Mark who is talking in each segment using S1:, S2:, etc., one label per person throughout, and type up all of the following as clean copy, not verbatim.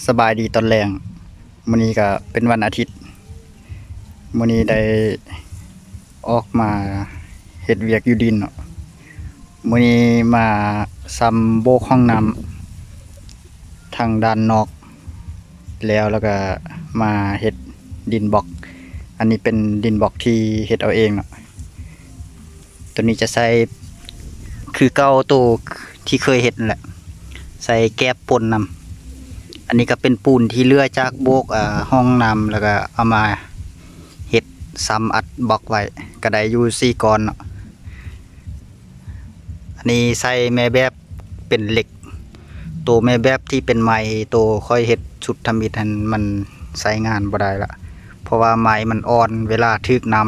S1: สบายดีตอนแรงมื้อนี้ก็เป็นวันอาทิตย์มื้อนี้ได้ออกมาเฮ็ดเวียกอยู่ดินเนาะมื้อนี้มาซ้ำโบกห้องน้ำทางด้านนอกแล้วก็มาเฮ็ดดินบล็อก อันนี้เป็นดินบล็อกที่เฮ็ดเอาเองเนาะตัวนี้จะใส่คือเก่าตัวที่เคยเฮ็ดนั่นแหละใส่แก๊บปนนำอันนี้ก็เป็นปูนที่เลื่อจากโบกห้องน้ำแล้วก็เอามาเฮ็ดซ้ำอัดบล็อกไว้ก็ได้อยู่4ก้อนเนาะอันนี้ใส่แม่แบบเป็นเหล็กตัวแม่แบบที่เป็นไม้ตัวค่อยเฮ็ดชุดทำอิฐให้มันใช้งานบ่ได้ละเพราะว่าไม้มันอ่อนเวลาถึกน้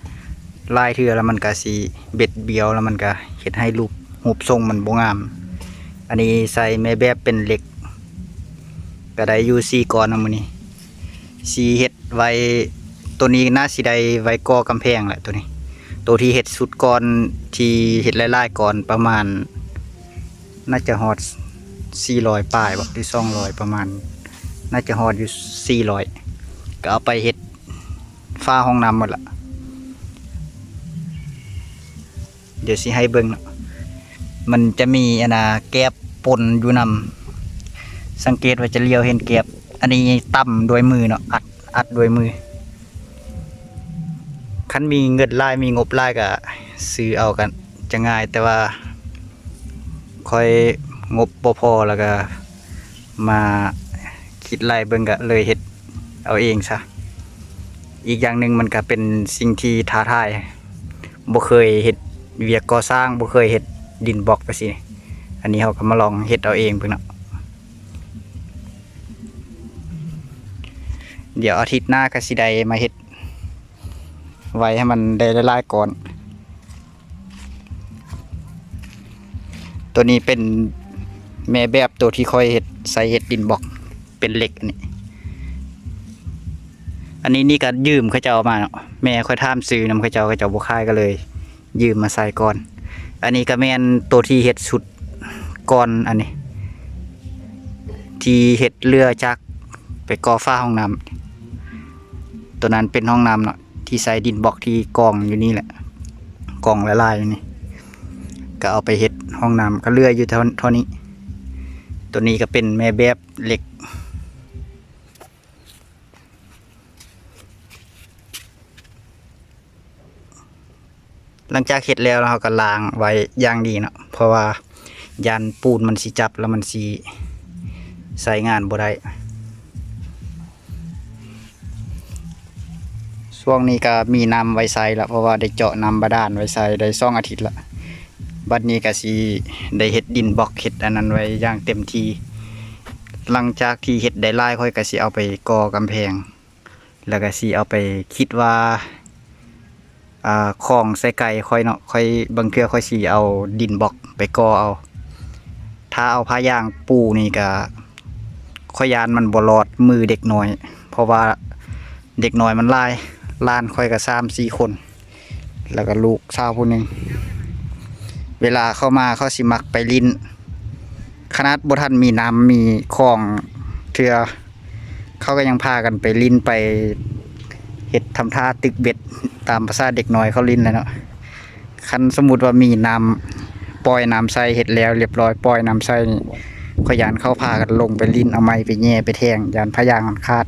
S1: ำลายเทื่อแล้วมันก็สิเบ็ดเบี้ยวแล้วมันก็เฮ็ดให้รูปทรงมันบ่งามอันนี้ใส่แม่แบบเป็นเหล็กก็ได้อยู่4ก้อนนะมื้อนี้สีเฮ็ดไว้ตัวนี้น่าสิได้ไว้ก่อกำแพงแหละตัวนี้ตัวที่เฮ็ดสุดก่อนที่เฮ็ดหลายๆก่อนประมาณน่าจะฮอด400ปลายบ่หรือ200ประมาณน่าจะฮอดอยู่400ก็เอาไปเฮ็ดฝ้าห้องน้ำหมดละเดี๋ยวสิให้เบิ่งเนาะมันจะมีแก๊บปนอยู่นำสังเกตว่าจะเลี้ยวเห็นแก๊บอันนี้ต่ำด้วยมือเนาะอัดด้วยมือคันมีเงินลายมีงบลายก็ซื้อเอากันจะง่ายแต่ว่าค่อยงบบ่พอแล้วก็มาคิดลายเบิ่งก็เลยเฮ็ดเอาเองซะอีกอย่างหนึ่งมันก็เป็นสิ่งที่ท้าทายบ่เคยเฮ็ดเวียกก่อสร้างบ่เคยเฮ็ดดินบล็อกไปสิอันนี้เขาก็มาลองเฮ็ดเอาเองเพิ่นเนาะเดี๋ยวอาทิตย์หน้าก็สิได้มาเฮ็ดไว้ให้มันได้ละลายก่อนตัวนี้เป็นแม่แบบตัวที่ค่อยเฮ็ดใส่เฮ็ดดินบล็อกเป็นเหล็กอันนี้นี่ก็ยืมเขาเจ้ามาเนาะแม่ค่อยถามซื้อนำเขาเจ้าบ่ขายก็เลยยืมมาใส่ก่อนอันนี้ก็แม่นตัวที่เฮ็ดสุดก่อนอันนี้ที่เฮ็ดเรือจากไปก่อฝ้าห้องน้ำตัวนั้นเป็นห้องน้ำเนาะที่ใส่ดินบล็อกที่กองอยู่นี่แหละกองละลายอยู่นี่ก็เอาไปเฮ็ดห้องน้ำก็เลื่อยอยู่เท่านี้ตัวนี้ก็เป็นแม่แบบเหล็กหลังจากเฮ็ดแล้วเราก็ล้างไว้อย่างดีเนาะเพราะว่ายันปูนมันสิจับแล้วมันสิใช้งานบ่ได้ช่วงนี้ก็มีน้ำไว้ใส่ละเพราะว่าได้เจาะน้ำบาดาลไว้ใส่ได้2อาทิตย์ละบัดนี้ก็สิได้เฮ็ดดินบล็อกเฮ็ดอันนั้นไว้อย่างเต็มที่หลังจากที่เฮ็ดได้หลายค่อยก็สิเอาไปก่อกำแพงแล้วก็สิเอาไปคิดว่าของใส่ไก่ค่อยเนาะค่อยบางเทื่อค่อยสิเอาดินบล็อกไปก่อเอาถ้าเอาผ้ายางปูนี่ก็ค่อยยานมันบ่รอดมือเด็กน้อยเพราะว่าเด็กน้อยมันหลายล้านค่อยก็3-4คนแล้วก็ลูกสาวผู้หนึงเวลาเข้ามาเขาสิมักไปลิ้นขนาดบ่ทันมีน้ำมีของเทื่อเขาก็ยังพากันไปลิ้นไปเฮ็ดทำท่าตึกเบ็ดตามภาษาเด็กน้อยเขาลิ้นแล้วเนาะคันสมมุติว่ามีน้ำปล่อยน้ำใส่เฮ็ดแล้วเรียบร้อยปล่อยน้ำใส่นี่ขอยานเข้าพากันลงไปลิ้นเอาไม้ไปแย่ไปแทงยานพะยางมันขาด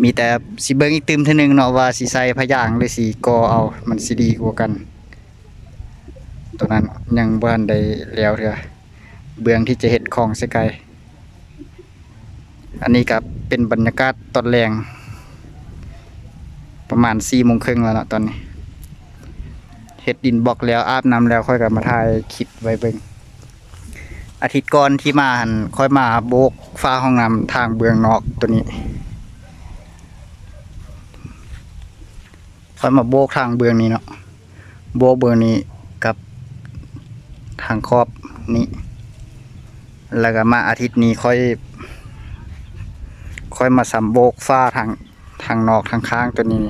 S1: มีแต่สิเบิ่งอีกตึมเท่านึงเนาะว่าสิใส่พะยางหรือสิก่อเอามันสิดีกว่ากันตัวนั้นยังบ่ทันได้แล้วเด้อเบื้องที่จะเฮ็ดของใส่ไก่อันนี้ก็เป็นบรรยากาศตอนแรงประมาณ4:30แล้วเนาะตอนนี้เฮ็ดดินบล็อกแล้วอาบน้ำแล้วค่อยก็มาถ่ายคลิปไว้เบิ่งอาทิตย์ก่อนที่มาหั่นค่อยมาโบกฝ้าห้องน้ำทางเบื้องนอกตัวนี้ค่อยมาโบกทางเบื้องนี้เนาะโบกเบื้องนี้กับทางขอบนี้แล้วก็มาอาทิตย์นี้ค่อยมาสำโบกฝ้าทางนอกทางข้างตัวนี้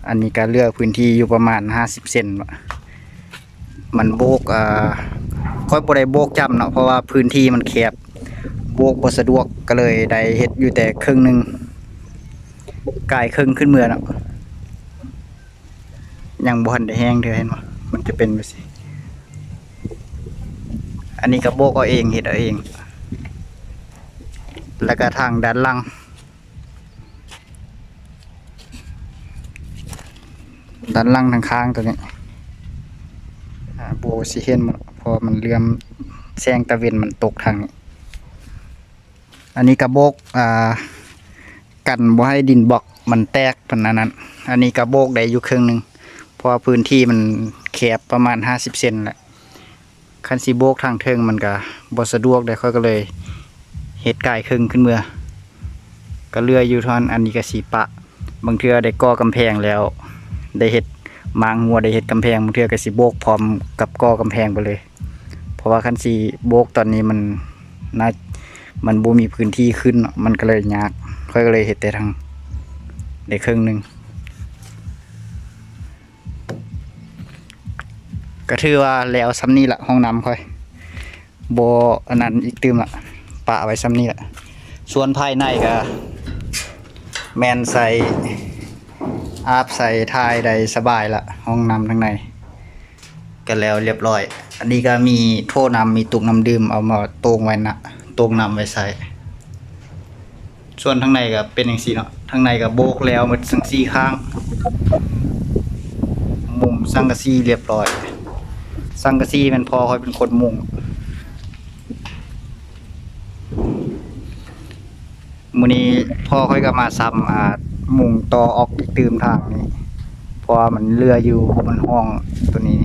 S1: อันนี้ก็เลือกพื้นที่อยู่ประมาณ50เซนมันโบกค่อยบ่ได้โบกจำเนาะเพราะว่าพื้นที่มันแคบ โบกบ่สะดวกก็เลยได้เฮ็ดอยู่แต่ครึ่งหนึงกายครึ่งขึ้นเมือเนาะยังบ่ทันได้แห้งเด้อเห็นบ่มันจะเป็นแบบนี้อันนี้ก็โบกเอาเองเฮ็ดเอาเอง แล้วก็ทางด้านล่างทางข้างตัวนี้โบสิเห็นมันพอมันเลื่อมแสงตะเวนมันตกทางนี้อันนี้กระโบกกันบ่ให้ดินบล็อกมันแตกปานนั้นอันนี้กระโบกได้อยู่ครึ่งหนึงเพราะพื้นที่มันแคบประมาณ50เซนแหละคันสิโบกทางเทิงมันก็บ่สะดวกได้ค่อยก็เลยเฮ็ดกายครึ่งขึ้นเมื่อก็เลื่อยอยู่ทอนอันนี้ก็สีปะบางเทื่อได้ก่อกำแพงแล้วได้เฮ็ดมางหัวได้เฮ็ดกำแพงบางเทื่อก็สิโบกพร้อมกับก่อกำแพงไปเลยเพราะว่าคันสิโบกตอนนี้มันบ่มีพื้นที่ขึ้นมันก็เลยยากค่อยก็เลยเฮ็ดแต่ทางได้ครึ่งหนึงก็ถือว่าแล้วซ้ำนี้ละห้องน้ำค่อยบ่อันนั้นอีกตื่มละปะไว้ซ้ำนี้ละส่วนภายในก็แมนใส่อาบใส่ทายได้สบายละห้องน้ำทั้งในกันแล้วเรียบร้อยอันนี้ก็มีโถน้ำมีตุกน้ำดื่มเอามาตรงไว้นะตรงน้ำไว้ใส่ส่วนทั้งในก็เป็นอย่างสี่เนาะทั้งในก็โบกแล้วหมดทั้ง4ข้างมุมสังกะสีเรียบร้อยสังกะสีมันพอค่อยเป็นคนมุงมื้อนี้พ่อค่อยก็มาซ้ำมุงต่อออกอีกตื่มทางนี้เพราะว่ามันเรืออยู่มันห้องตัวนี้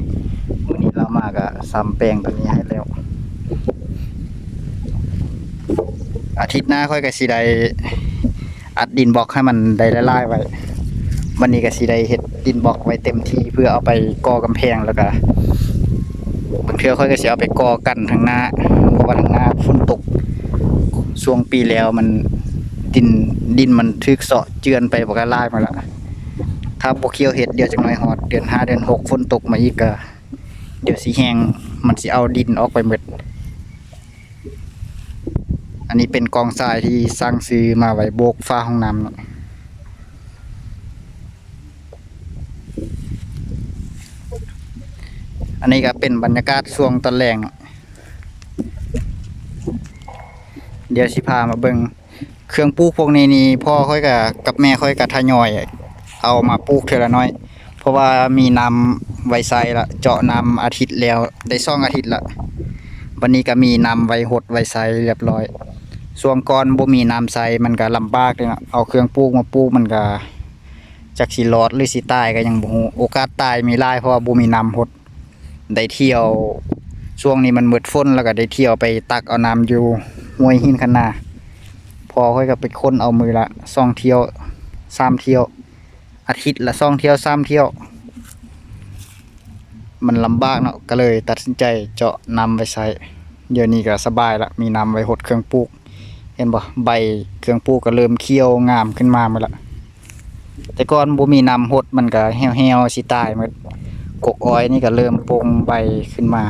S1: มื้อนี้เรามาก็ซ้ำแปลงตัวนี้ให้แล้วอาทิตย์หน้าค่อยก็สิได้อัดดินบล็อกให้มันได้ละลายไว้วันนี้ก็สิได้เฮ็ดดินบล็อกไว้เต็มที่เพื่อเอาไปก่อกำแพงแล้วก็บางเทื่อค่อยก็สิเอาไปก่อกันทางหน้าเพราะว่าทางหน้าฝนตกช่วงปีแล้วมันดินมันทึกเซาะเจือนไปบ่ก็ลายมาละถ้าบ่เคี่ยวเฮ็ดเดี๋ยวจักหน่อยฮอดเดือน5เดือน6ฝนตกมาอีกก็เดี๋ยวสิแห้งมันสิเอาดินออกไปหมดอันนี้เป็นกองทรายที่สร้างซื้อมาไว้โบกฝ้าห้องน้ำอันนี้ก็เป็นบรรยากาศช่วงตอนแรงเดี๋ยวสิพามาเบิ่งเครื่องปลูกพวกนี้นี่พ่อค่อยกับแม่ค่อยก็ทยอยเอามาปลูกเทื่อละน้อยเพราะว่ามีน้ำไว้ใส่ละเจาะน้ำอาทิตย์แล้วได้2อาทิตย์ละวันนี้ก็มีน้ำไว้หดไว้ใส่เรียบร้อยช่วงก่อนบ่มีน้ำใส่มันก็ลำบากเลยนะเอาเครื่องปลูกมาปลูกมันก็จักสิรอดหรือสิตายก็ยังบ่ฮู้โอกาสตายมีหลายเพราะว่าบ่มีน้ำหดได้เที่ยวช่วงนี้มันมืดฝนแล้วก็ได้เที่ยวไปตักเอาน้ำอยู่ห้วยหินคะนาพอค่อยก็ไปค้นเอามือละ2เที่ยว3เที่ยวอาทิตย์ละ2เที่ยว3เที่ยวมันลำบากเนาะก็เลยตัดสินใจเจาะน้ำไว้ใช้เดี๋ยวนี้ก็สบายละมีน้ำไว้หดเครื่องปลูกเห็นบ่ใบเครื่องปลูกก็เริ่มเขียวงามขึ้นมาหมดละแต่ก่อนบ่มีน้ำหดมันก็เหี่ยวๆสิตายหมดกกอ้อยนี่ก็เริ่มโปร่งใบขึ้นมา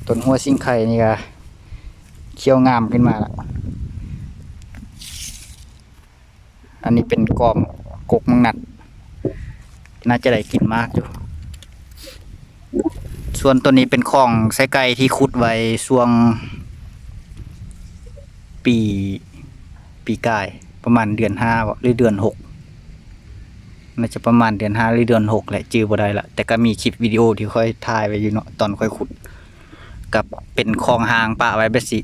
S1: ต้นหัวซิ่งไข่นี่ก็เขียวงามขึ้นมาละอันนี้เป็นกอมกกมังนัดน่าจะได้กินมากอยู่ส่วนตัวนี้เป็นของไส้ไก่ที่ขุดไว้ช่วงปีกายประมาณเดือน5หรือเดือน6น่าจะประมาณเดือน5หรือเดือน6แหละจื้อบ่ได้ละแต่ก็มีคลิปวิดีโอที่ค่อยถ่ายไว้อยู่เนาะตอนค่อยขุดกับเป็นคลองหางปะไว้แบบสิ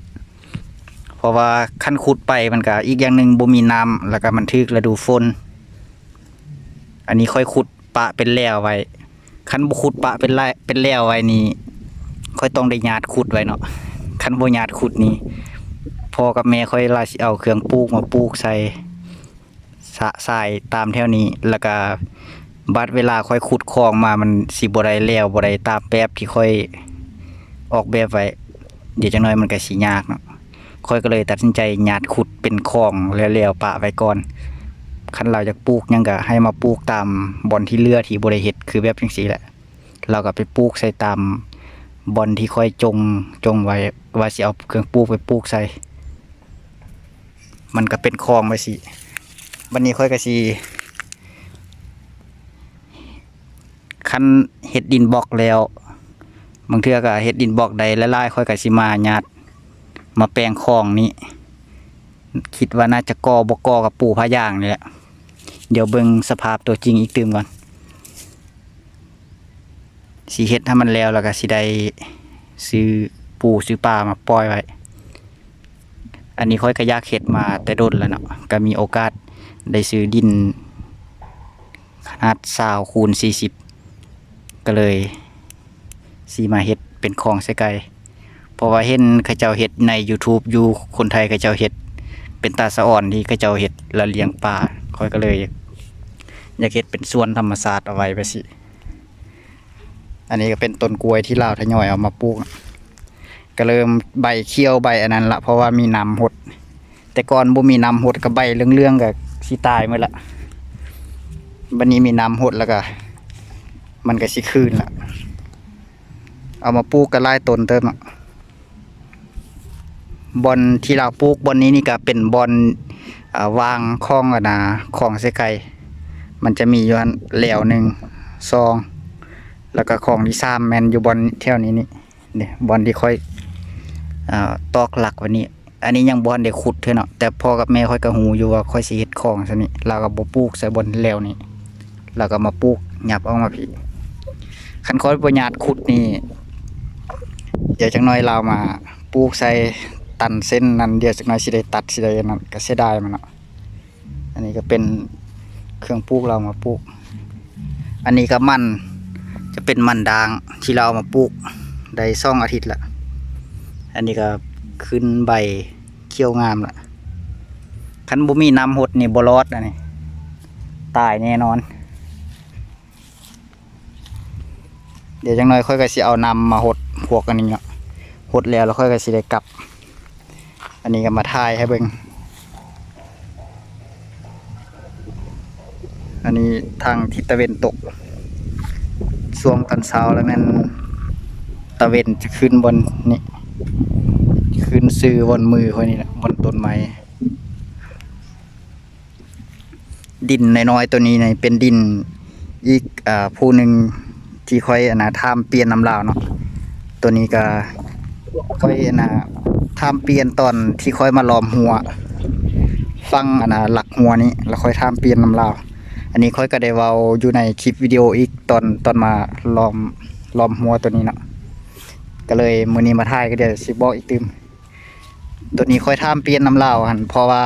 S1: เพราะว่าขั้นขุดไปมันก็อีกอย่างหนึ่งบ่มีน้ำแล้วก็มันทึกฤดูฝนอันนี้ค่อยขุดปะเป็นแล้วไว้ขั้นบ่ขุดปะเป็นแล้วไว้นี่ค่อยต้องได้ญาติขุดไว้เนาะขั้นบ่ญาติขุดนี่พ่อกับแม่ค่อยลาสิเอาเครื่องปลูกมาปลูกใส่สายตามแถวนี้แล้วก็บัดเวลาค่อยขุดคลองมามันสิบ่ได้แล้วบ่ได้ตามแบบที่ค่อยออกแบบไว้เดี๋ยวจังน้อยมันก็สิยากเนาะค่อยก็เลยตัดสินใจญาติขุดเป็นคลองแล้วปะไว้ก่อนคันเราจะปลูกหยังก็ให้มาปลูกตามบ่อนที่เรือที่บ่ได้เฮ็ดคือแบบจังซี่แหละเราก็ไปปลูกใส่ตาม บอนที่ค่อยจงไว้ว่าสิเอาเครื่องปลูกไปปลูกใส่มันก็เป็นคลองไปสิบัดนี้ค่อยก็สิคันเฮ็ดดินบล็อกแล้วบางเทื่อก็เฮ็ดดินบล็อกใดละลายค่อยก็สิมาญาติมาแปลงคลองนี้คิดว่าน่าจะก่อบ่ก่อกับปู่พะย่างนี่แหละเดี๋ยวเบิ่งสภาพตัวจริงอีกตื่มก่อนสิเฮ็ดให้มันแล้วก็สิได้ซื้อปูซื้อปลามาปล่อยไว้อันนี้ค่อยก็อยากเฮ็ดมาแต่โดนแล้วเนาะก็มีโอกาสได้ซื้อดินขนาด20คูณ40ก็เลยสิมาเฮ็ดเป็นคลองใส่ไก่เพราะว่าเห็นเขาเจ้าเฮ็ดใน YouTube อยู่คนไทยเขาเจ้าเฮ็ดเป็นตาสะอ่อนที่เขาเจ้าเฮ็ดแล้วเลี้ยงปลาค่อยก็เลยอยากเฮ็ดเป็นสวนธรรมชาติเอาไว้ไปสิอันนี้ก็เป็นต้นกล้วยที่ลาวทยอยเอามาปลูกก็เริ่มใบเขียวใบอันนั้นละเพราะว่ามีน้ำหดแต่ก่อนบ่มีน้ำหดก็ใบเรื่องๆก็สิตายหมดละบัดนี้มีน้ำหดแล้วก็มันก็สิคืนละเอามาปลูกก็หลายต้นเติมบอนที่เราปลูกบอนนี้นี่ก็เป็นบอนวางคลองคลองใส่ไก่มันจะมีอยู่แหลว1 2แล้วก็คลองที่3แม่นอยู่บอนแถวนี้นี่บอนที่ค่อยตอกหลักวันนี้อันนี้ยังบอนได้ขุดเท่าเนาะแต่พ่อกับแม่ค่อยก็หูอยู่ว่าค่อยสิเฮ็ดคลองซะนี่เราก็บ่ปลูกใส่บอนแหลวนี้แล้วก็มาปลูกหยับเอามาพี่คันค่อยบ่ญาติขุดนี่เดี๋ยวจักหน่อยเรามาปลูกใส่ตันเส้นนั้นเดี๋ยวจักหน่อยสิได้ตัดสิได้นั่นก็เสียดายมันเนาะอันนี้ก็เป็นเครื่องปลูกเรามาปลูกอันนี้ก็มันจะเป็นมันด่างที่เรามาปลูกได้2 อาทิตย์ละอันนี้ก็ขึ้นใบเขียวงามละคันบ่มีน้ำหดนี่บ่รอดอันนี้ตายแน่นอนเดี๋ยวจังหน่อยค่อยก็สิเอาน้ำมาหดพวกอันนี้เนาะหดแล้วค่อยก็สิได้กลับอันนี้ก็มาถ่ายให้เบิ่งอันนี้ทางทิศตะวันตกช่วงตอนเช้าแล้วแม่นตะเวนจะขึ้นบนนี่ขึ้นซื้อบนมือค่อยนี่แหละบนต้นไม้ดินน้อยๆตัวนี้เนี่ยเป็นดินอีกผู้หนึ่งที่ค่อยทำเปลี่ยนน้ำลาวเนาะตัวนี้ก็ค่อยทำเปลี่ยนตอนที่ค่อยมาล้อมหัวฟังหลักหัวนี้แล้วค่อยทำเปลี่ยนน้ำลาวอันนี้ค่อยก็ได้เว้าอยู่ในคลิปวิดีโออีกตอนมาล้อมหัวตัวนี้เนาะก็เลยมื้อนี้มาถ่ายก็เดี๋ยวสิบอกอีกตึมตัวนี้ค่อยทำเปลี่ยนน้ำลาวหั่นเพราะว่า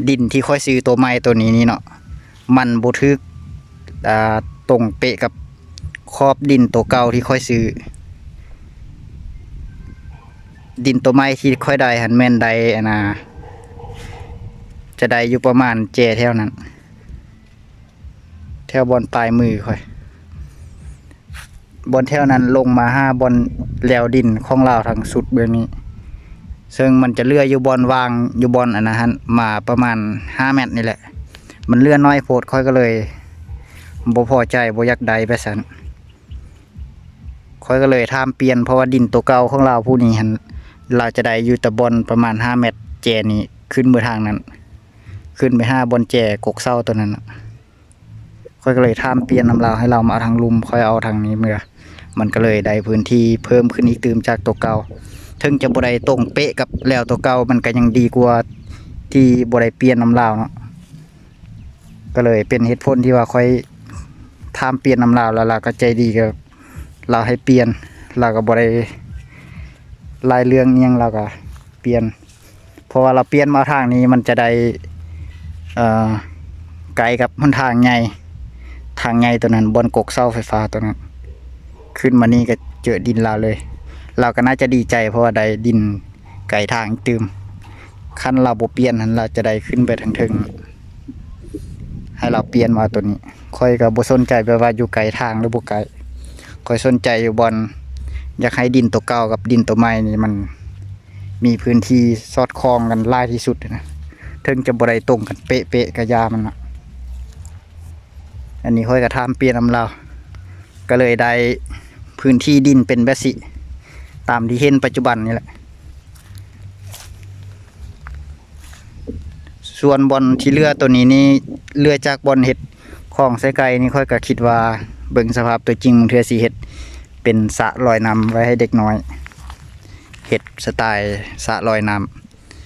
S1: ดินที่ค่อยซื้อตัวใหม่ตัวนี้นี่เนาะมันบ่ทึกตรงเป๊ะกับขอบดินตัวเก่าที่ค่อยซื้อดินตัวใหม่ที่ค่อยได้หันแม่นได้จะได้อยู่ประมาณแถวนั้นแถวบอนปลายมือค่อยบอนแถวนั้นลงมา5บอนแล้วดินของเราทางสุดเบื้องนี้ซึ่งมันจะเลื่อยอยู่บอนวางอยู่บอนมาประมาณ5 เมตรนี่แหละมันเลื่อนน้อยโพดค่อยก็เลยบ่พอใจบ่อยากได้ไปซั่นค่อยก็เลยทำเปลี่ยนเพราะว่าดินตัวเก่าของเราผู้นี้เราจะได้อยู่แต่บอนประมาณ5 เมตรแจนี้ขึ้นมือทางนั้นขึ้นไป5บอนแจกกเศร้าตัวนั้นค่อยก็เลยทำเปลี่ยนน้ำเราให้เรามาเอาทางลุมค่อยเอาทางนี้เมื่อมันก็เลยได้พื้นที่เพิ่มขึ้นอีกตื่มจากตัวเก่าถึงจะบ่ได้ตรงเป๊ะกับแล้วตัวเก่ามันก็ยังดีกว่าที่บ่ได้เปลี่ยนน้ำลาวเนาะก็เลยเป็นเหตุผลที่ว่าค่อยทำเปลี่ยนน้ำลาวแล้วเราก็ใจดีกับเราให้เปลี่ยนเราก็บ่ได้ลายเรื่องยังเราก็เปลี่ยนเพราะว่าเราเปลี่ยนมาทางนี้มันจะได้ไกลกับหนทางใหญ่ตัวนั้นบนกกเสาไฟฟ้าตัวนั้นขึ้นมานี่ก็เจอดินเราเลยเราก็น่าจะดีใจเพราะว่าได้ดินไกลทางตื่มคันเราบ่เปลี่ยนเราจะได้ขึ้นไปถึงให้เราเปลี่ยนมาตัวนี้ค่อยก็บ่สนใจไปว่าอยู่ไกลทางหรือบ่ไกลค่อยสนใจอยู่บอนอยากให้ดินตัวเก่ากับดินตัวใหม่นี่มันมีพื้นที่สอดคล้องกันหลายที่สุดนะถึงจะบ่ได้ตรงกันเป๊ะๆกับยามันนะอันนี้ค่อยก็ทำเปลี่ยนน้ำเราก็เลยได้ พื้นที่ดินเป็นแบบสิตามที่เห็นปัจจุบันนี่แหละส่วนบอลที่เรือตัวนี้นี่เรือจากบอลเห็ดของไสไก่นี่ค่อยก็คิดว่าเบิ่งสภาพตัวจริงเทื่อสิเฮ็ดเป็นสระลอยน้ำไว้ให้เด็กน้อยเฮ็ดสไตล์สระลอยน้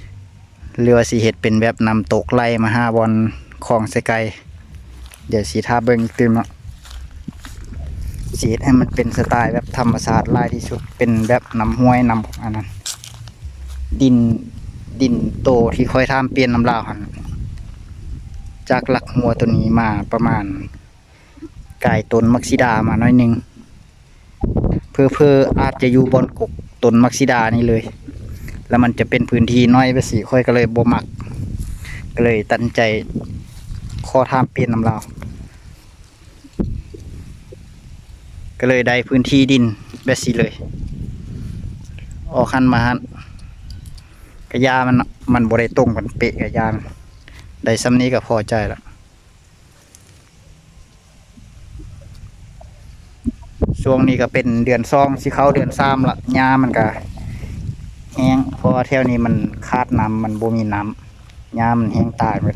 S1: ำเรือสิเฮ็ดเป็นแบบน้ำตกไหลมาหาบอลของไสไก่เดี๋ยวสิท่าเบิ่งอีกตื่มเนาะสิเฮ็ดให้มันเป็นสไตล์แบบธรรมชาติหลายที่สุดเป็นแบบน้ำห้วยน้ำอันนั้นดินโตที่ค่อยทำเปลี่ยนน้ำลาวหั่นจากหลักหัวตัวนี้มาประมาณกายต้นมักซิดามาหน่อยหนึงเพื่ออาจจะอยู่บนกกต้นมักซิดานี่เลย แล้วมันจะเป็นพื้นที่น้อยไปสิค่อยก็เลยบ่มักก็เลยตัดใจขอทำเปลี่ยนน้ำลาวก็เลยได้พื้นที่ดินแบบสิเลยออกคันมาฮันกระยามันบ่ได้ตรงกันเป๊ะกระยาได้ซ้ำนี้ก็พอใจละช่วงนี้ก็เป็นเดือน2สิเข้าเดือน3ละหญ้ามันก็แห้งเพราะว่าแถวนี้มันขาดน้ำมันบ่มีน้ำหญ้ามันแห้งตายหมด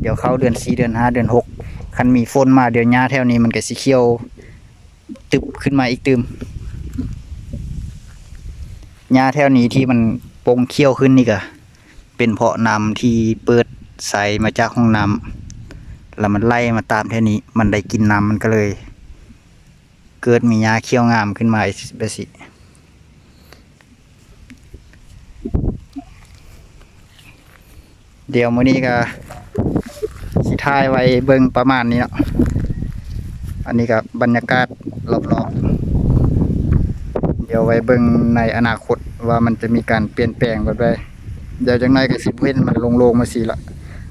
S1: เดี๋ยวเข้าเดือน4เดือน5เดือน6คันมีฝนมาเดี๋ยวหญ้าแถวนี้มันก็สิเขียวตึบขึ้นมาอีกตึมหญ้าแถวนี้ที่มันปงเขียวขึ้นนี่ก็เป็นเพราะน้ำที่เปิดใส่มาจากห้องน้ำแล้วมันไล่มาตามแถวนี้มันได้กินน้ำมันก็เลยเกิดมีหญ้าเขียวงามขึ้นมาแบบสิเดี๋ยวมื้อนี้ก็สิถ่ายไว้เบิ่งประมาณนี้เนาะอันนี้ก็บรรยากาศรอบๆเดี๋ยวไว้เบิ่งในอนาคตว่ามันจะมีการเปลี่ยนแปลงแบบใดเดี๋ยวจังไดก็สิเห็นมันโล่งๆมาสิละ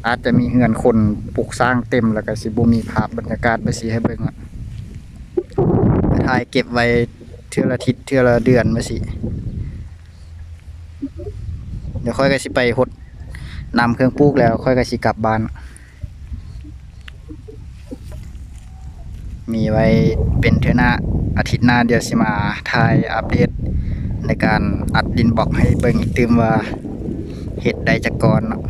S1: อาจจะมีเฮือนคนปลูกสร้างเต็มแล้วก็สิบ่มีภาพบรรยากาศไปสิให้เบิ่งละถ่ายเก็บไว้เทื่อละอาทิตย์เทื่อละเดือนมาสิเดี๋ยวค่อยก็สิไปหดนำเครื่องปลูกแล้วค่อยก็สิกลับบ้านมีไว้เป็นเทื่อหน้าอาทิตย์หน้าเดี๋ยวสิมาถ่ายอัปเดตในการอัดดินบล็อกให้เบิ่งอีกตื่มว่าเฮ็ดได้จักก่อนเนาะ